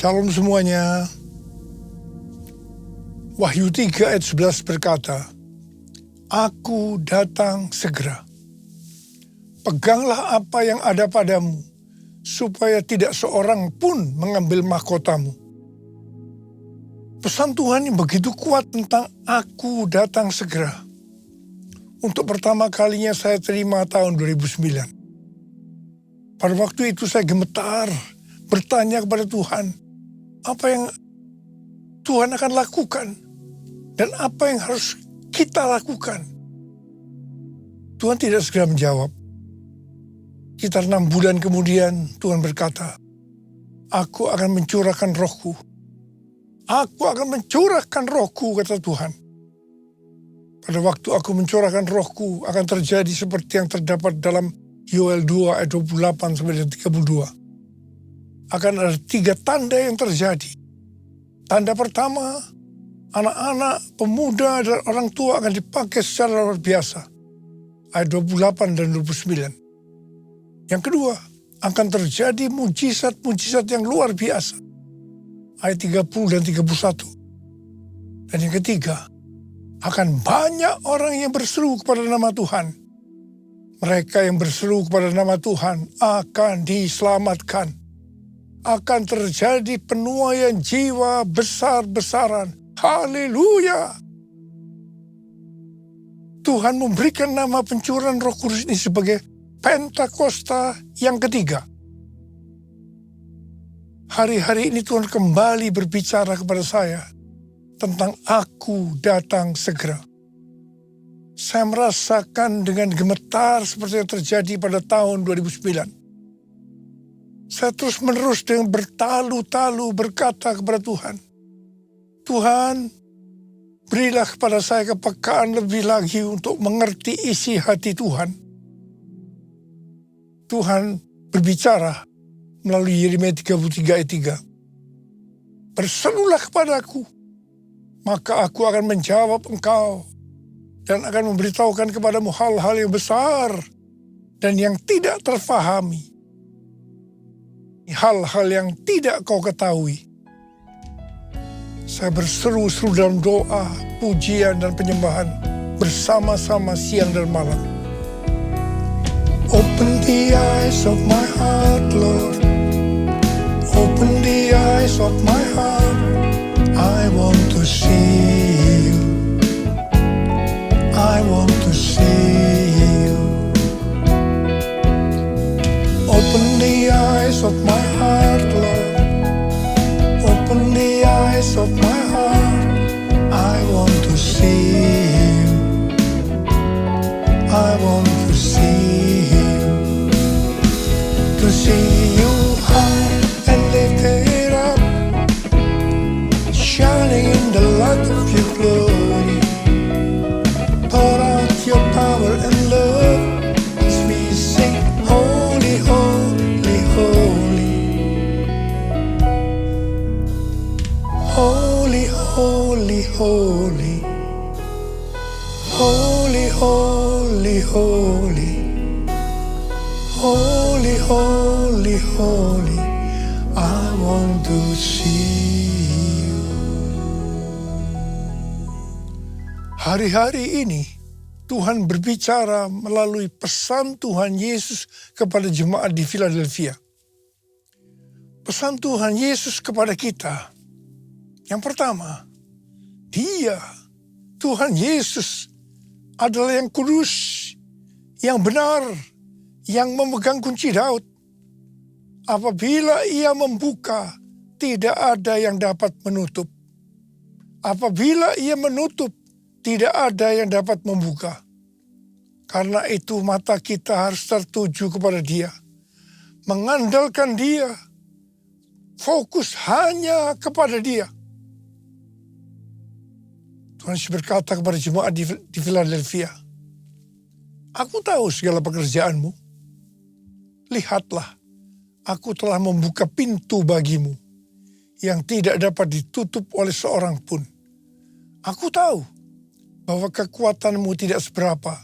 Shalom semuanya. Wahyu 3 ayat 11 berkata, Aku datang segera. Peganglah apa yang ada padamu, supaya tidak seorang pun mengambil mahkotamu. Pesan Tuhan yang begitu kuat tentang aku datang segera. Untuk pertama kalinya saya terima tahun 2009. Pada waktu itu saya gemetar, bertanya kepada Tuhan, apa yang Tuhan akan lakukan dan apa yang harus kita lakukan. Tuhan tidak segera menjawab. Sekitar 6 bulan kemudian Tuhan berkata, Aku akan mencurahkan rohku. Aku akan mencurahkan rohku, kata Tuhan. Pada waktu aku mencurahkan rohku akan terjadi seperti yang terdapat dalam Yoel 2 ayat 28-32. Akan ada 3 tanda yang terjadi. Tanda pertama, anak-anak, pemuda, dan orang tua akan dipakai secara luar biasa. Ayat 28 dan 29. Yang kedua, akan terjadi mujizat-mujizat yang luar biasa. Ayat 30 dan 31. Dan yang ketiga, akan banyak orang yang berseru kepada nama Tuhan. Mereka yang berseru kepada nama Tuhan akan diselamatkan. Akan terjadi penuaian jiwa besar-besaran. Haleluya! Tuhan memberikan nama pencurahan Roh Kudus ini sebagai Pentakosta yang ketiga. Hari-hari ini Tuhan kembali berbicara kepada saya tentang aku datang segera. Saya merasakan dengan gemetar seperti yang terjadi pada tahun 2009. Saya terus-menerus dengan bertalu-talu berkata kepada Tuhan, Tuhan, berilah kepada saya kepekaan lebih lagi untuk mengerti isi hati Tuhan. Tuhan berbicara melalui Yeremia 33 ayat 3. Berserulah kepadaku, maka aku akan menjawab engkau dan akan memberitahukan kepadamu hal-hal yang besar dan yang tidak terfahami. Hal-hal yang tidak kau ketahui. Saya berseru-seru dalam doa, pujian, dan penyembahan bersama-sama siang dan malam. Open the eyes of my heart, Lord. Open the eyes of my heart. I want to see you. I want to see you. Open the eyes of my heart, Lord. Open the eyes of my heart. I want to see you. I want to see you. To see you high and lifted up, shining in the light of your glory. Pour out your power and love as we sing, Holy, Holy, Holy. Holy, Holy, Holy. Holy, Holy, Holy. Holy, Holy, Holy. I want to see you. Hari-hari ini Tuhan berbicara melalui pesan Tuhan Yesus kepada jemaat di Philadelphia. Pesan Tuhan Yesus kepada kita. Yang pertama, Dia, Tuhan Yesus, adalah yang kudus, yang benar, yang memegang kunci Daud. Apabila Ia membuka, tidak ada yang dapat menutup. Apabila Ia menutup, tidak ada yang dapat membuka. Karena itu mata kita harus tertuju kepada Dia. Mengandalkan Dia. Fokus hanya kepada Dia. Tuhan Yesus berkata kepada jemaat di Philadelphia, Aku tahu segala pekerjaanmu. Lihatlah, aku telah membuka pintu bagimu yang tidak dapat ditutup oleh seorang pun. Aku tahu bahwa kekuatanmu tidak seberapa,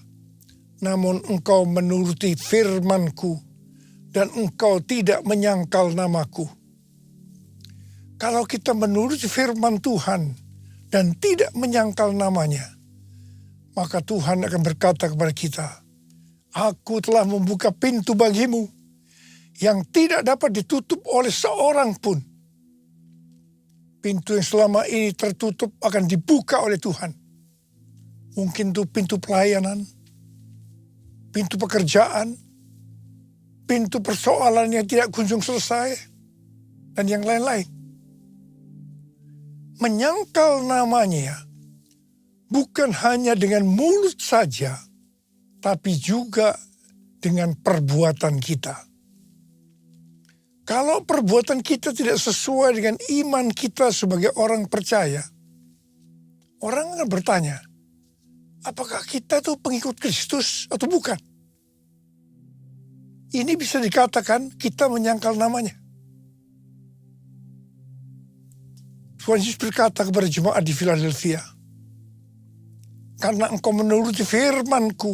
namun engkau menuruti firman-Ku dan engkau tidak menyangkal namaku. Kalau kita menuruti firman Tuhan dan tidak menyangkal namanya, maka Tuhan akan berkata kepada kita, aku telah membuka pintu bagimu yang tidak dapat ditutup oleh seorang pun. Pintu yang selama ini tertutup akan dibuka oleh Tuhan. Mungkin itu pintu pelayanan, pintu pekerjaan, pintu persoalan yang tidak kunjung selesai, dan yang lain-lain. Menyangkal namanya bukan hanya dengan mulut saja, tapi juga dengan perbuatan kita. Kalau perbuatan kita tidak sesuai dengan iman kita sebagai orang percaya, orang akan bertanya, apakah kita itu pengikut Kristus atau bukan? Ini bisa dikatakan kita menyangkal namanya. Tuhan Yesus berkata kepada jemaat di Philadelphia, karena engkau menuruti firman-Ku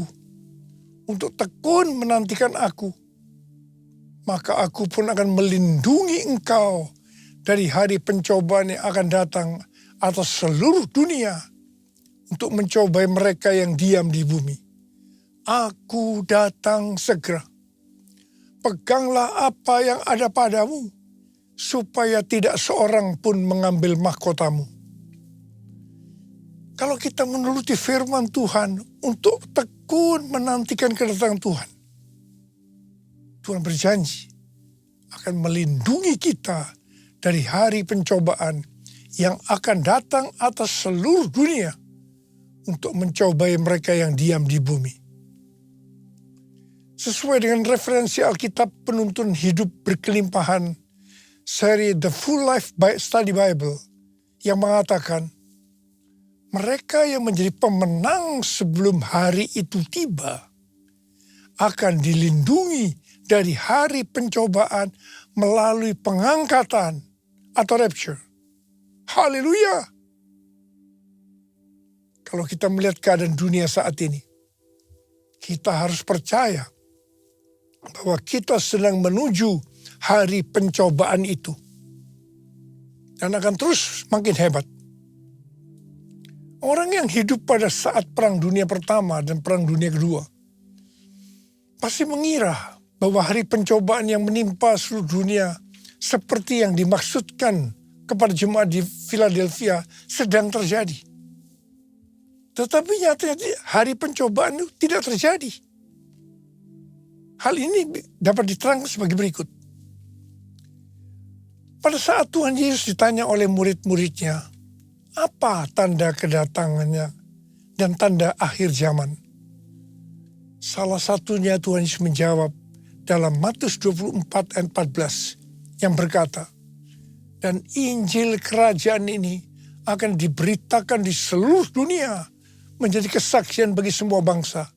untuk tekun menantikan aku, maka aku pun akan melindungi engkau dari hari pencobaan yang akan datang atas seluruh dunia untuk mencobai mereka yang diam di bumi. Aku datang segera. Peganglah apa yang ada padamu, supaya tidak seorang pun mengambil mahkotamu. Kalau kita menuruti firman Tuhan untuk tekun menantikan kedatangan Tuhan, Tuhan berjanji akan melindungi kita dari hari pencobaan yang akan datang atas seluruh dunia untuk mencobai mereka yang diam di bumi. Sesuai dengan referensi Alkitab Penuntun Hidup Berkelimpahan, seri The Full Life Study Bible, yang mengatakan, mereka yang menjadi pemenang sebelum hari itu tiba akan dilindungi dari hari pencobaan melalui pengangkatan atau rapture. Haleluya! Kalau kita melihat keadaan dunia saat ini, kita harus percaya bahwa kita sedang menuju hari pencobaan itu. Dan akan terus makin hebat. Orang yang hidup pada saat Perang Dunia Pertama dan Perang Dunia Kedua pasti mengira bahwa hari pencobaan yang menimpa seluruh dunia seperti yang dimaksudkan kepada jemaat di Philadelphia sedang terjadi. Tetapi nyatanya hari pencobaan itu tidak terjadi. Hal ini dapat diterangkan sebagai berikut. Pada saat Tuhan Yesus ditanya oleh murid-muridnya, apa tanda kedatangannya dan tanda akhir zaman? Salah satunya Tuhan Yesus menjawab dalam Matius 24 ayat 14 yang berkata, dan Injil kerajaan ini akan diberitakan di seluruh dunia menjadi kesaksian bagi semua bangsa.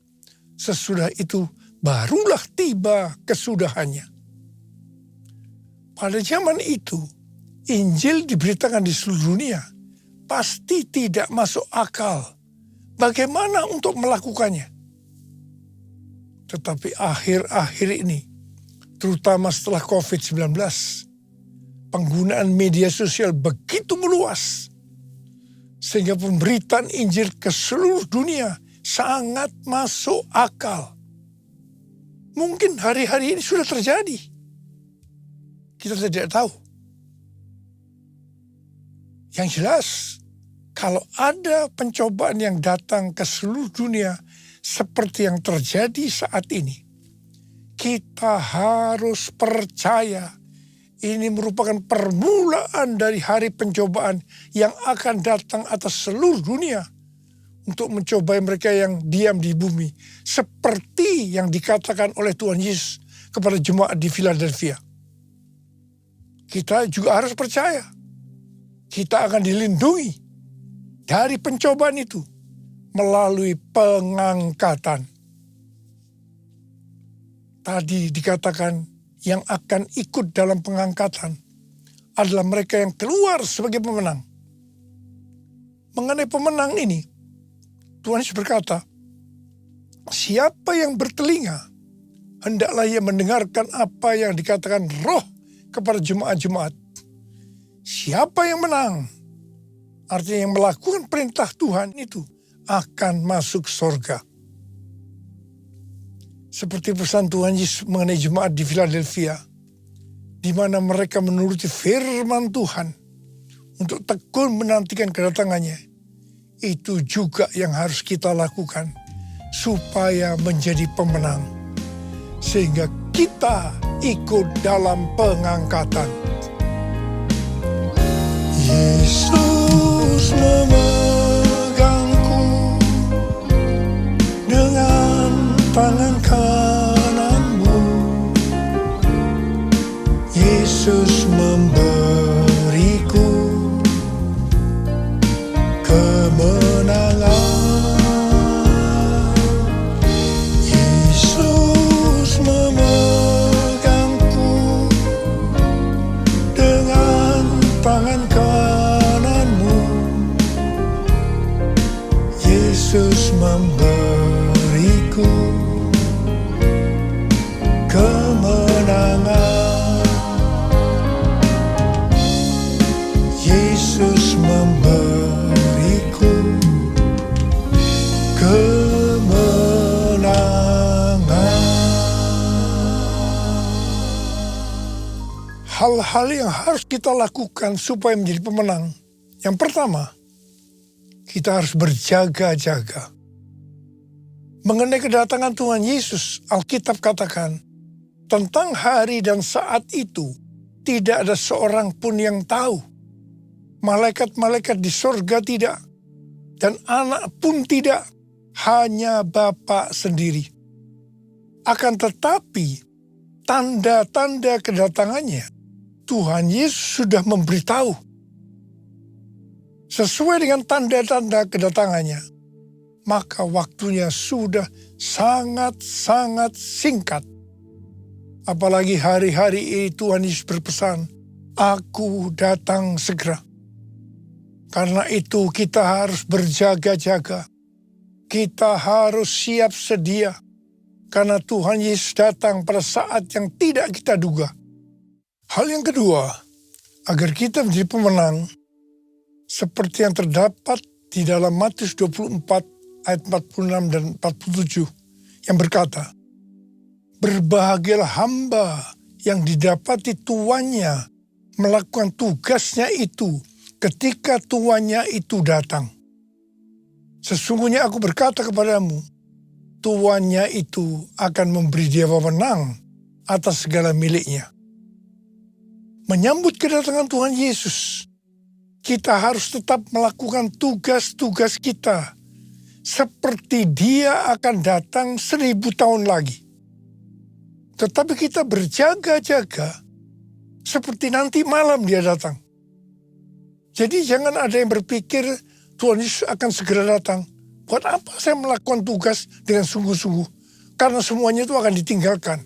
Sesudah itu barulah tiba kesudahannya. Pada zaman itu, Injil diberitakan di seluruh dunia. Pasti tidak masuk akal. Bagaimana untuk melakukannya? Tetapi akhir-akhir ini, terutama setelah COVID-19, penggunaan media sosial begitu meluas, sehingga pemberitaan Injil ke seluruh dunia sangat masuk akal. Mungkin hari-hari ini sudah terjadi. Kita tidak tahu. Yang jelas, kalau ada pencobaan yang datang ke seluruh dunia seperti yang terjadi saat ini, kita harus percaya ini merupakan permulaan dari hari pencobaan yang akan datang atas seluruh dunia untuk mencobai mereka yang diam di bumi, seperti yang dikatakan oleh Tuhan Yesus kepada jemaat di Philadelphia. Kita juga harus percaya kita akan dilindungi dari pencobaan itu melalui pengangkatan. Tadi dikatakan yang akan ikut dalam pengangkatan adalah mereka yang keluar sebagai pemenang. Mengenai pemenang ini, Tuhan Yesus berkata, siapa yang bertelinga, hendaklah ia mendengarkan apa yang dikatakan Roh kepada jemaat-jemaat. siapa yang menang, artinya yang melakukan perintah Tuhan itu, akan masuk surga. Seperti pesan Tuhan Yesus mengenai jemaat di Philadelphia, di mana mereka menuruti firman Tuhan untuk tekun menantikan kedatangannya. Itu juga yang harus kita lakukan supaya menjadi pemenang, sehingga kita ikut dalam pengangkatan. Yesus memegangku dengan tangan kananmu. Yesus memberiku kemenangan. Yesus memegangku dengan tangan kananmu. Yesus memberiku kemenangan. Yesus memberiku kemenangan. Hal-hal yang harus kita lakukan supaya menjadi pemenang. Yang pertama, kita harus berjaga-jaga. Mengenai kedatangan Tuhan Yesus, Alkitab katakan, tentang hari dan saat itu, tidak ada seorang pun yang tahu. Malaikat-malaikat di sorga tidak, dan anak pun tidak, hanya Bapa sendiri. Akan tetapi, tanda-tanda kedatangannya, Tuhan Yesus sudah memberitahu. Sesuai dengan tanda-tanda kedatangannya, maka waktunya sudah sangat-sangat singkat. Apalagi hari-hari ini Tuhan Yesus berpesan, "Aku datang segera." Karena itu kita harus berjaga-jaga. Kita harus siap sedia. Karena Tuhan Yesus datang pada saat yang tidak kita duga. Hal yang kedua, agar kita menjadi pemenang, seperti yang terdapat di dalam Matius 24 ayat 46 dan 47 yang berkata, "Berbahagialah hamba yang didapati tuannya melakukan tugasnya itu ketika tuannya itu datang. Sesungguhnya aku berkata kepadamu, tuannya itu akan memberi dia wewenang atas segala miliknya." Menyambut kedatangan Tuhan Yesus, kita harus tetap melakukan tugas-tugas kita seperti dia akan datang 1000 tahun lagi. Tetapi kita berjaga-jaga seperti nanti malam dia datang. Jadi jangan ada yang berpikir Tuhan Yesus akan segera datang. Buat apa saya melakukan tugas dengan sungguh-sungguh? Karena semuanya itu akan ditinggalkan.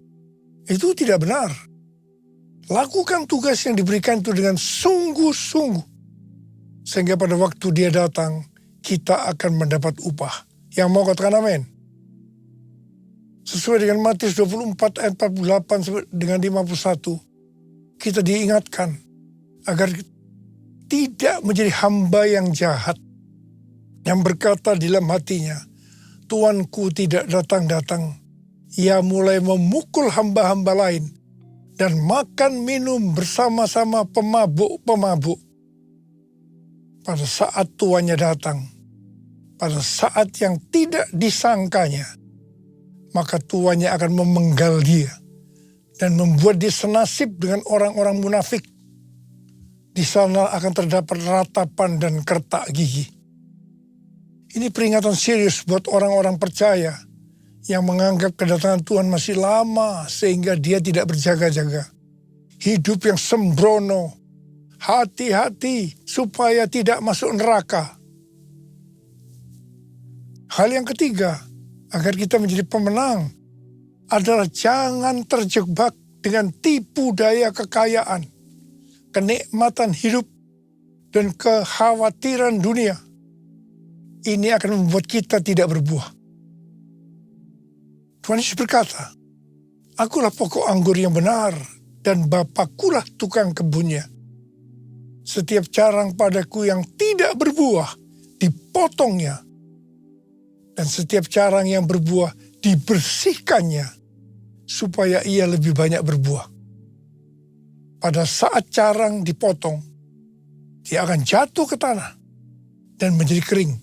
Itu tidak benar. Lakukan tugas yang diberikan itu dengan sungguh-sungguh. Sehingga pada waktu dia datang, kita akan mendapat upah. Yang mau katakan amin? Sesuai dengan Matius 24 ayat 48 dengan 51, kita diingatkan agar tidak menjadi hamba yang jahat, yang berkata di dalam hatinya, "Tuanku tidak datang-datang." Ia mulai memukul hamba-hamba lain dan makan minum bersama-sama pemabuk-pemabuk. Pada saat tuannya datang, pada saat yang tidak disangkanya, maka tuannya akan memenggal dia dan membuat dia senasib dengan orang-orang munafik. Di sana akan terdapat ratapan dan kertak gigi. Ini peringatan serius buat orang-orang percaya yang menganggap kedatangan Tuhan masih lama sehingga dia tidak berjaga-jaga. Hidup yang sembrono, hati-hati supaya tidak masuk neraka. Hal yang ketiga, agar kita menjadi pemenang, adalah jangan terjebak dengan tipu daya kekayaan, kenikmatan hidup, dan kekhawatiran dunia. Ini akan membuat kita tidak berbuah. Tuhan Yesus berkata, "Akulah pokok anggur yang benar, dan Bapakulah tukang kebunnya. Setiap carang padaku yang tidak berbuah, dipotongnya. Dan setiap carang yang berbuah, dibersihkannya, supaya ia lebih banyak berbuah. Pada saat carang dipotong, dia akan jatuh ke tanah dan menjadi kering.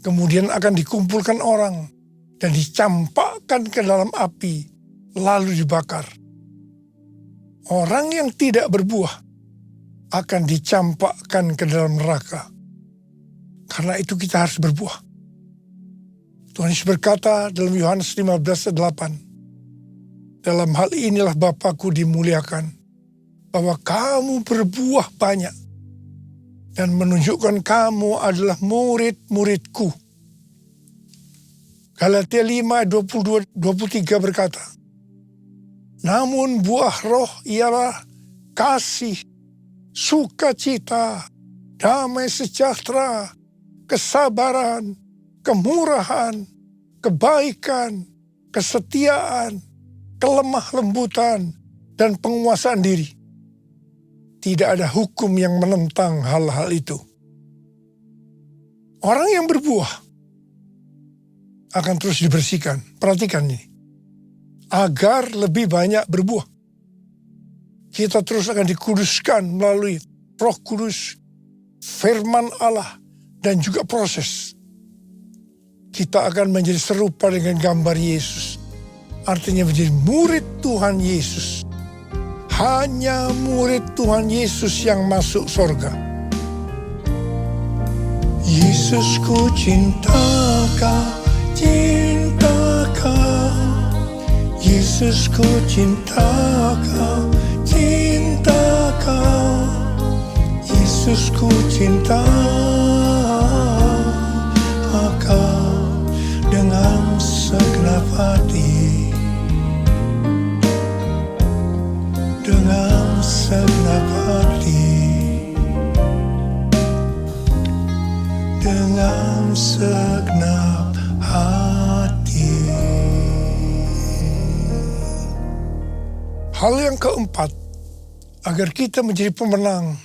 Kemudian akan dikumpulkan orang dan dicampakkan ke dalam api, lalu dibakar. Orang yang tidak berbuah akan dicampakkan ke dalam neraka. Karena itu kita harus berbuah. Tuhan Yesus berkata dalam Yohanes 15:8, dalam hal inilah Bapa-Ku dimuliakan, bahwa kamu berbuah banyak dan menunjukkan kamu adalah murid-murid-Ku. Galatia 5:22-23 berkata, namun buah roh ialah kasih, sukacita, damai sejahtera, kesabaran, kemurahan, kebaikan, kesetiaan, kelemah lembutan, dan penguasaan diri. Tidak ada hukum yang menentang hal-hal itu. Orang yang berbuah akan terus dibersihkan. Perhatikan ini. Agar lebih banyak berbuah. Kita terus akan dikuduskan melalui Roh Kudus, firman Allah, dan juga proses. Kita akan menjadi serupa dengan gambar Yesus. Artinya menjadi murid Tuhan Yesus. Hanya murid Tuhan Yesus yang masuk surga. Yesus, ku cinta Kau, cinta Kau. Yesus, ku cinta Kau, cinta Kau. Yesus, ku cinta Kau dengan segenap hati, dengan segenap hati, dengan segenap hati. Hal yang keempat, agar kita menjadi pemenang,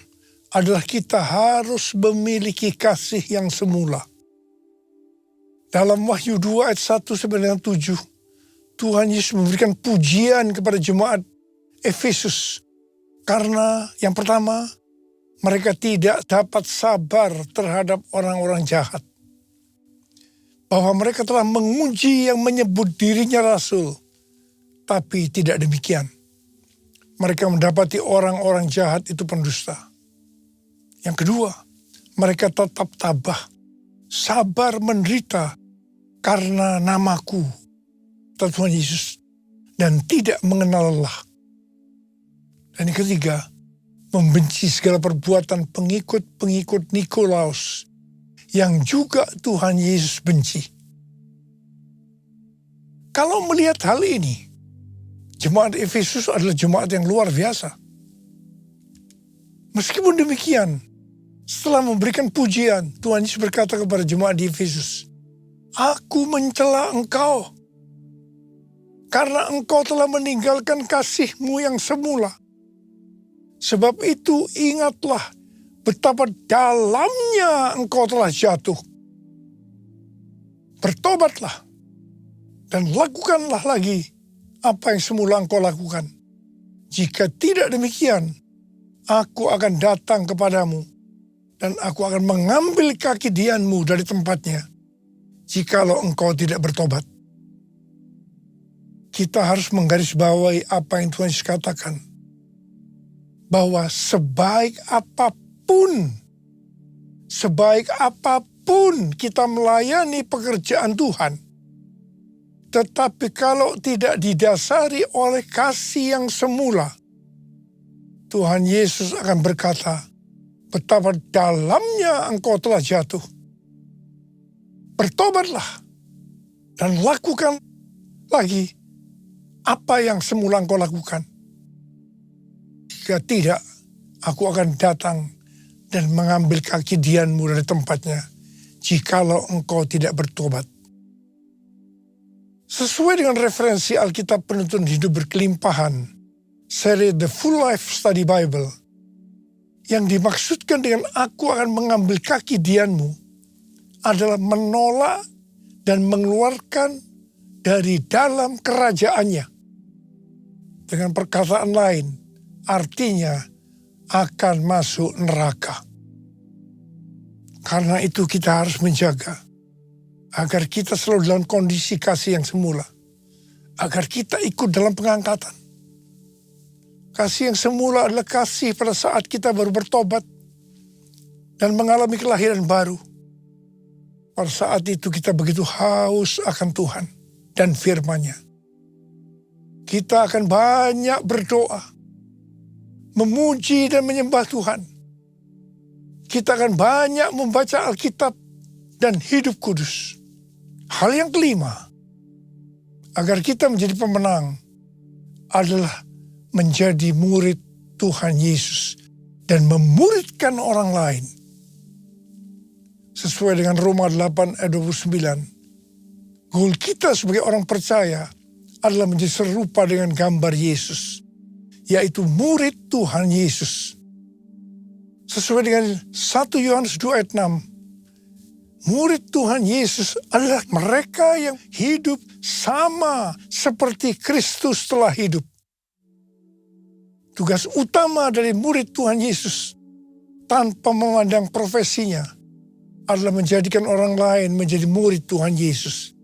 adalah kita harus memiliki kasih yang semula. Dalam Wahyu 2 ayat 1-7, Tuhan Yesus memberikan pujian kepada jemaat Efesus. Karena yang pertama, mereka tidak dapat sabar terhadap orang-orang jahat. Bahwa mereka telah menguji yang menyebut dirinya rasul. Tapi tidak demikian. Mereka mendapati orang-orang jahat itu pendusta. Yang kedua, mereka tetap tabah, sabar menderita karena namaku, kata Tuhan Yesus, dan tidak mengenal lelah. Dan yang ketiga, membenci segala perbuatan pengikut-pengikut Nikolaus yang juga Tuhan Yesus benci. Kalau melihat hal ini, jemaat Efesus adalah jemaat yang luar biasa. Meskipun demikian, setelah memberikan pujian, Tuhan Yesus berkata kepada jemaat di Efesus, aku mencela engkau, karena engkau telah meninggalkan kasihmu yang semula. Sebab itu ingatlah betapa dalamnya engkau telah jatuh. Bertobatlah dan lakukanlah lagi apa yang semula engkau lakukan. Jika tidak demikian, aku akan datang kepadamu dan aku akan mengambil kaki dianmu dari tempatnya, jikalau engkau tidak bertobat. Kita harus menggarisbawahi apa yang Tuhan Yesus katakan, bahwa sebaik apapun kita melayani pekerjaan Tuhan, tetapi kalau tidak didasari oleh kasih yang semula, Tuhan Yesus akan berkata, betapa dalamnya engkau telah jatuh. Bertobatlah dan lakukan lagi apa yang semula engkau lakukan. Jika tidak, aku akan datang dan mengambil kaki dianmu dari tempatnya, jikalau engkau tidak bertobat. Sesuai dengan referensi Alkitab Penuntun Hidup Berkelimpahan, seri The Full Life Study Bible, Yang dimaksudkan dengan aku akan mengambil kaki Dianmu adalah menolak dan mengeluarkan dari dalam kerajaannya. Dengan perkataan lain, artinya akan masuk neraka. Karena itu kita harus menjaga agar kita selalu dalam kondisi kasih yang semula. Agar kita ikut dalam pengangkatan. Kasih yang semula adalah kasih pada saat kita baru bertobat dan mengalami kelahiran baru. Pada saat itu kita begitu haus akan Tuhan dan firman-Nya. Kita akan banyak berdoa, memuji dan menyembah Tuhan. Kita akan banyak membaca Alkitab dan hidup kudus. Hal yang kelima, agar kita menjadi pemenang adalah menjadi murid Tuhan Yesus dan memuridkan orang lain. Sesuai dengan Roma 8 ayat 29. Goal kita sebagai orang percaya adalah menjadi serupa dengan gambar Yesus, yaitu murid Tuhan Yesus. Sesuai dengan 1 Yohanes 2 ayat 6. Murid Tuhan Yesus adalah mereka yang hidup sama seperti Kristus telah hidup. Tugas utama dari murid Tuhan Yesus tanpa memandang profesinya adalah menjadikan orang lain menjadi murid Tuhan Yesus.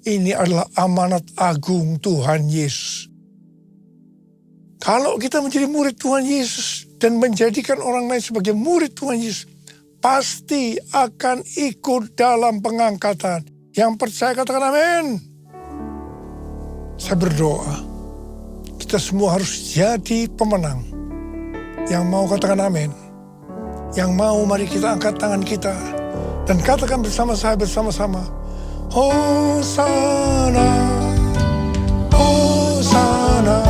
Ini adalah amanat agung Tuhan Yesus. Kalau kita menjadi murid Tuhan Yesus dan menjadikan orang lain sebagai murid Tuhan Yesus, pasti akan ikut dalam pengangkatan. Yang percaya katakan amin. Saya berdoa, kita semua harus jadi pemenang. Yang mau katakan amin. Yang mau mari kita angkat tangan kita dan katakan bersama saya bersama-sama. Hosana, Hosana,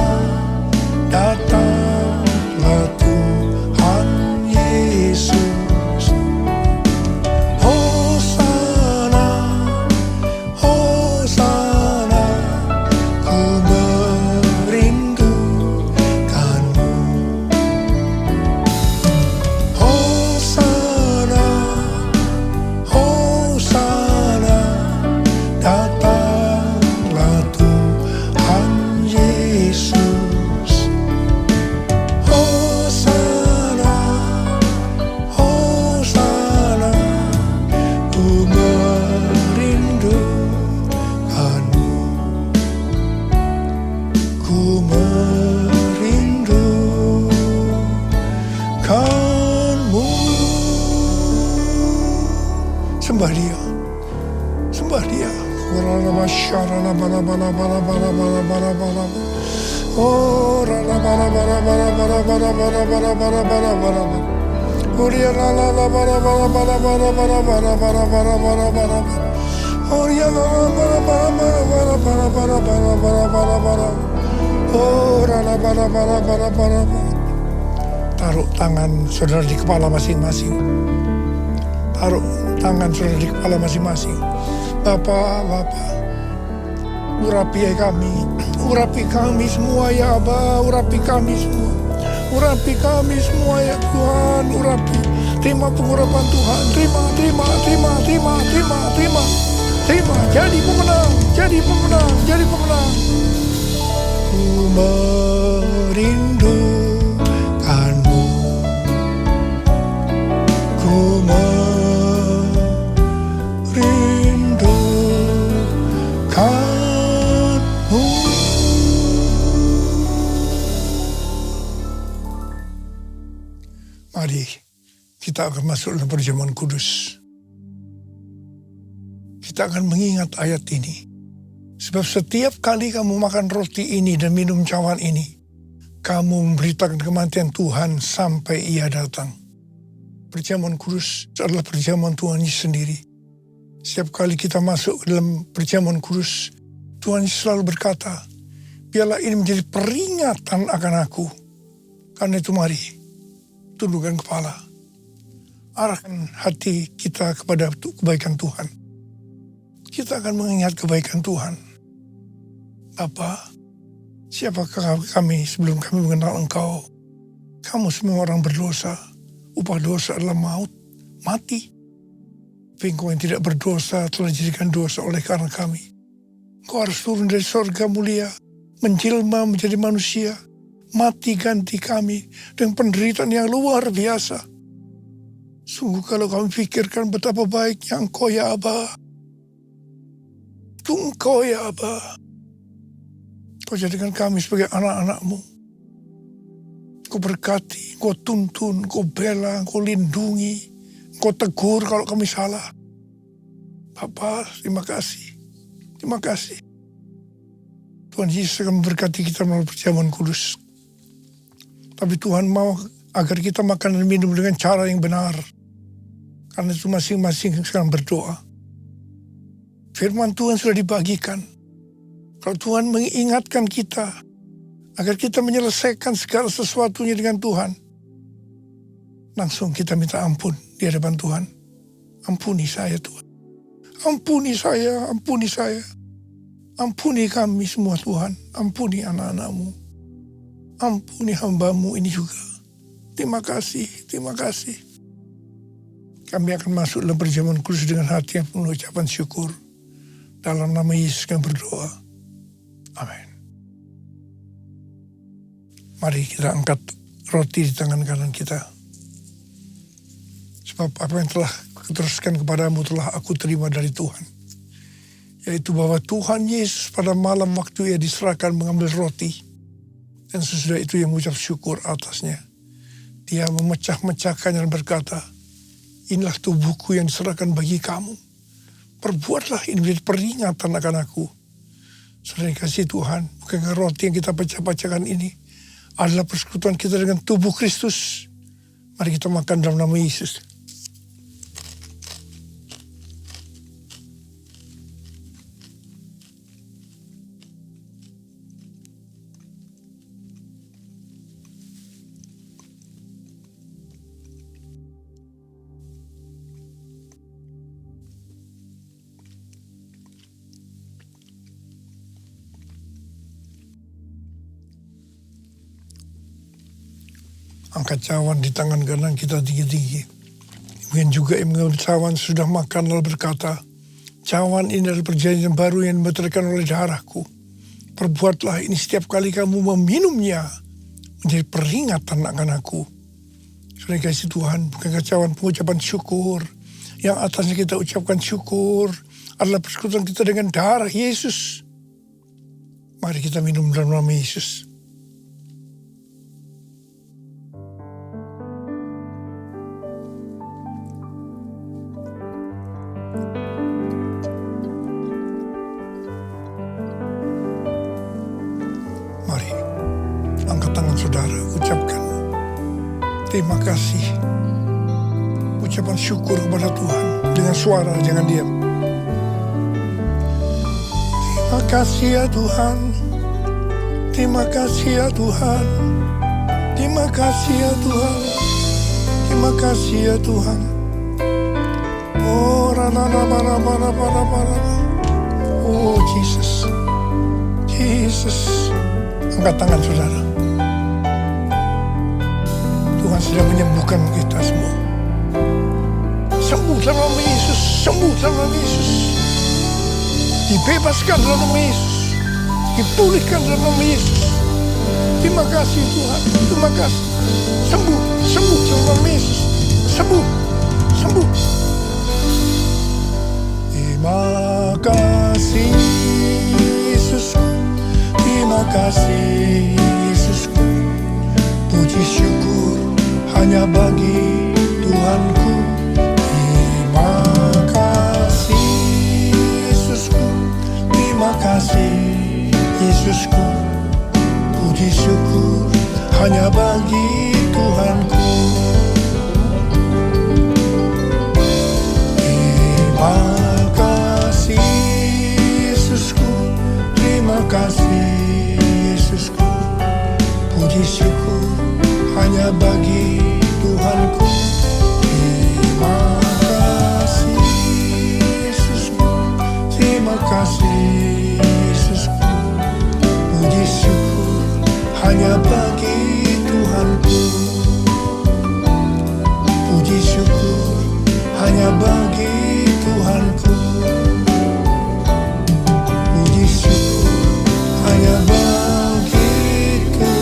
datanglah Tuhan Yesus. Hosana, Hosana, ku merindukanmu. Hosana, Hosana, datanglah Tuhan Yesus. Hosana, Hosana, ku merindukanmu. Ku merindukanmu. Sembah Dia. Sembah Dia. Oh, taruh tangan saudara di kepala masing-masing. Taruh tangan saudara di kepala masing-masing. Bapak, urapi kami semua ya Aba, urapi kami semua. Urapi kami semua ya Tuhan, urapi. Terima pengurapan Tuhan, terima. Jadi pemenang. Ku merindukanmu. Ku merindukanmu. Mari kita akan masuk dalam perjamuan kudus. Kita akan mengingat ayat ini. Sebab setiap kali kamu makan roti ini dan minum cawan ini, kamu memberitakan kematian Tuhan sampai Ia datang. Perjamuan kudus adalah perjamuan Tuhan Yesus sendiri. Setiap kali kita masuk ke dalam perjamuan kudus, Tuhan Yesus selalu berkata, biarlah ini menjadi peringatan akan aku. Karena itu mari, tundukkan kepala. Arahkan hati kita kepada kebaikan Tuhan. Kita akan mengingat kebaikan Tuhan. Bapa, siapakah kami sebelum kami mengenal Engkau? Kamu semua orang berdosa. Upah dosa adalah maut, mati. Tapi engkau yang tidak berdosa telah dijadikan dosa oleh karena kami. Engkau harus turun dari sorga mulia, menjelma menjadi manusia, mati ganti kami dengan penderitaan yang luar biasa. Sungguh kalau kami pikirkan betapa baiknya engkau ya Aba. Itu engkau ya Aba. Kau jadikan kami sebagai anak-anak-Mu. Kau berkati, kau tuntun, kau bela, kau lindungi, kau tegur kalau kami salah. Bapa, terima kasih. Terima kasih. Tuhan Yesus akan memberkati kita melalui perjamuan kudus. Tapi Tuhan mau agar kita makan dan minum dengan cara yang benar. Karena itu masing-masing sekarang berdoa. Firman Tuhan sudah dibagikan. Kalau Tuhan mengingatkan kita agar kita menyelesaikan segala sesuatunya dengan Tuhan, langsung kita minta ampun di hadapan Tuhan. Ampuni saya Tuhan. Ampuni saya, ampuni saya. Ampuni kami semua Tuhan. Ampuni anak-anak-Mu. Ampuni hamba-Mu ini juga. Terima kasih, terima kasih. Kami akan masuk dalam perjamuan kudus dengan hati yang penuh ucapan syukur. Dalam nama Yesus kami berdoa. Amin. Mari kita angkat roti di tangan kanan kita. Sebab apa yang telah kuteruskan kepadamu telah aku terima dari Tuhan. Yaitu bahwa Tuhan Yesus pada malam waktu ia diserahkan mengambil roti. Dan sesudah itu ia mengucap syukur atasnya. Dia memecah-mecahkannya dan berkata, inilah tubuhku yang diserahkan bagi kamu. Perbuatlah ini menjadi peringatan akan aku. Saudara kasih Tuhan, bukankah roti yang kita pecah-pecahkan ini adalah persekutuan kita dengan tubuh Kristus. Mari kita makan dalam nama Yesus. Angkat cawan di tangan kanan kita tinggi-tinggi. Mungkin juga yang mengambil cawan sudah makan lalu berkata, cawan ini adalah perjanjian baru yang dimeteraikan oleh darahku. Perbuatlah ini setiap kali kamu meminumnya menjadi peringatan akan aku. Sudah kasih Tuhan, bukankah cawan pengucapan syukur yang atasnya kita ucapkan syukur adalah persekutuan kita dengan darah Yesus. Mari kita minum dalam nama Yesus. Terima kasih. Ucapan syukur kepada Tuhan dengan suara, jangan diam. Terima kasih ya Tuhan. Terima kasih ya Tuhan. Terima kasih ya Tuhan. Terima kasih ya Tuhan. Oh, oh Jesus. Jesus. Angkat tangan saudara. Tuhan sedang menyembuhkan kita semua. Sembuh dalam nama Yesus. Sembuh dalam nama Yesus. Dibebaskan dalam nama Yesus. Dipulihkan dalam nama Yesus. Terima kasih Tuhan. Terima kasih. Sembuh. Sembuh dalam nama Yesus. Sembuh. Sembuh. Terima kasih Yesusku. Terima kasih Yesusku. Puji syukur hanya bagi Tuhanku. Terima kasih Yesusku. Terima kasih Yesusku. Puji syukur hanya bagi Tuhanku. Terima kasih Yesusku. Terima kasih Yesusku. Puji syukur hanya bagi Tuhanku. Terima kasih Yesusku. Terima kasih Yesusku. Puji syukur hanya bagi Tuhanku. bagi Tuhanku. Puji syukur hanya bagi Tuhanku.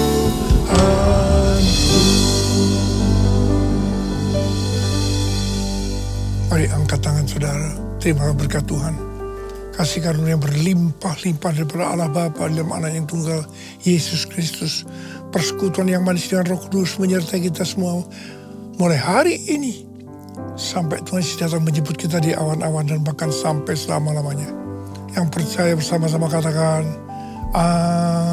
Mari angkat tangan saudara. Terima berkat Tuhan. Kasih karunia yang berlimpah-limpah daripada Allah Bapa dalam Anak yang tunggal Yesus Kristus. Persekutuan yang manis dengan Roh Kudus menyertai kita semua mulai hari ini sampai Tuhan datang menjemput kita di awan-awan dan bahkan sampai selama-lamanya. Yang percaya bersama-sama katakan amin.